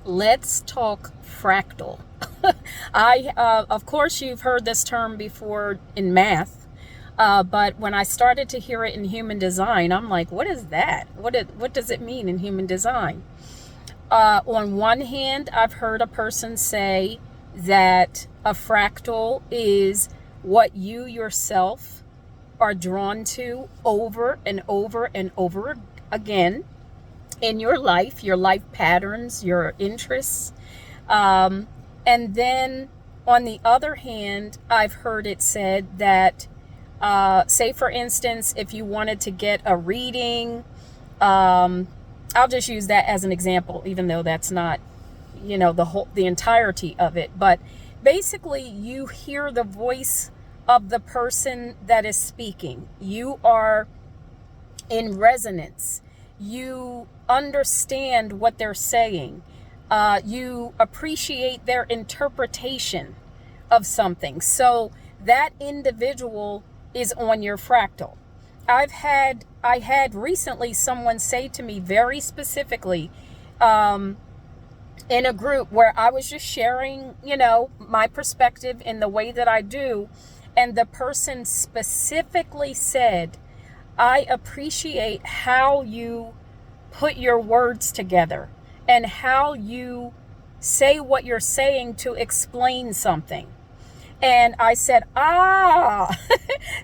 Let's talk fractal. Of course, you've heard this term before in math, but when I started to hear it in human design, I'm like, what is that? What does it mean in human design? On one hand, I've heard a person say that a fractal is what you yourself are drawn to over and over and over again in your life patterns, your interests. And then on the other hand, I've heard it said that, say for instance, if you wanted to get a reading, I'll just use that as an example, even though that's not, the entirety of it. But basically, you hear the voice of the person that is speaking. You are in resonance. You understand what they're saying. You appreciate their interpretation of something. So that individual is on your fractal. I had recently someone say to me very specifically, in a group where I was just sharing, my perspective in the way that I do. And the person specifically said, I appreciate how you put your words together and how you say what you're saying to explain something. And I said,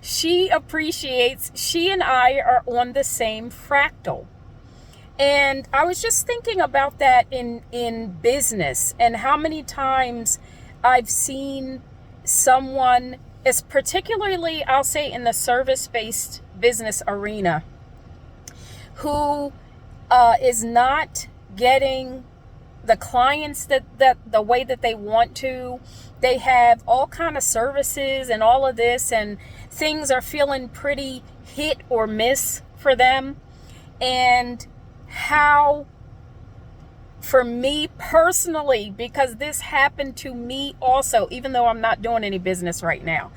she and I are on the same fractal. And I was just thinking about that in business and how many times I've seen someone, is particularly, I'll say, in the service-based business arena, who is not getting the clients that the way that they want to. They have all kind of services and all of this, and things are feeling pretty hit or miss for them. And how, for me personally, because this happened to me also, even though I'm not doing any business right now,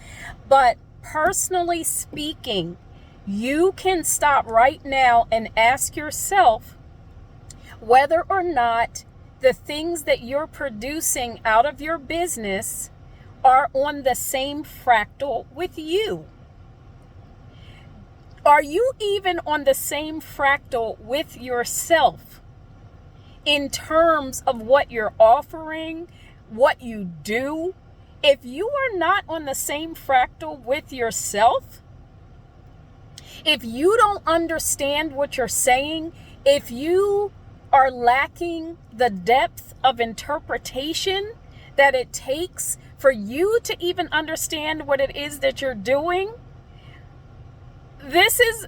but personally speaking, you can stop right now and ask yourself whether or not the things that you're producing out of your business are on the same fractal with you. Are you even on the same fractal with yourself in terms of what you're offering, what you do? If you are not on the same fractal with yourself, if you don't understand what you're saying, if you are lacking the depth of interpretation that it takes for you to even understand what it is that you're doing, this is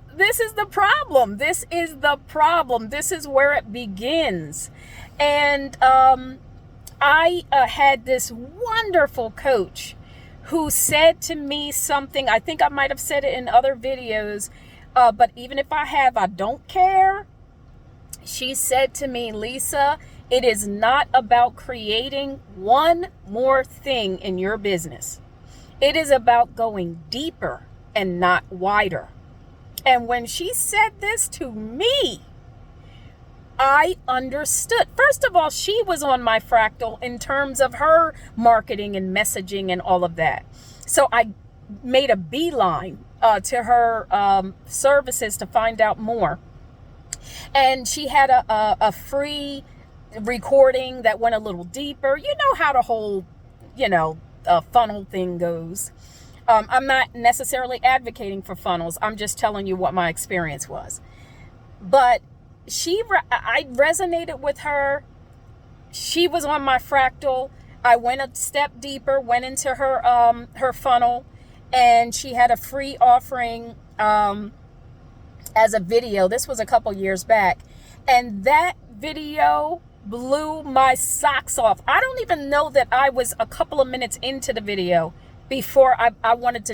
the problem. This is the problem. This is where it begins. And I had this wonderful coach who said to me something, I think I might have said it in other videos, but even if I have, I don't care. She said to me, Lisa, it is not about creating one more thing in your business. It is about going deeper and not wider. And when she said this to me, I understood. First of all, she was on my fractal in terms of her marketing and messaging and all of that. So I made a beeline to her services to find out more. And she had a free recording that went a little deeper. You know how the whole, funnel thing goes. I'm not necessarily advocating for funnels. I'm just telling you what my experience was. But I resonated with her. She was on my fractal. I went a step deeper, went into her funnel, and she had a free offering as a video. This was a couple years back. And that video blew my socks off. I don't even know that I was a couple of minutes into the video before I wanted to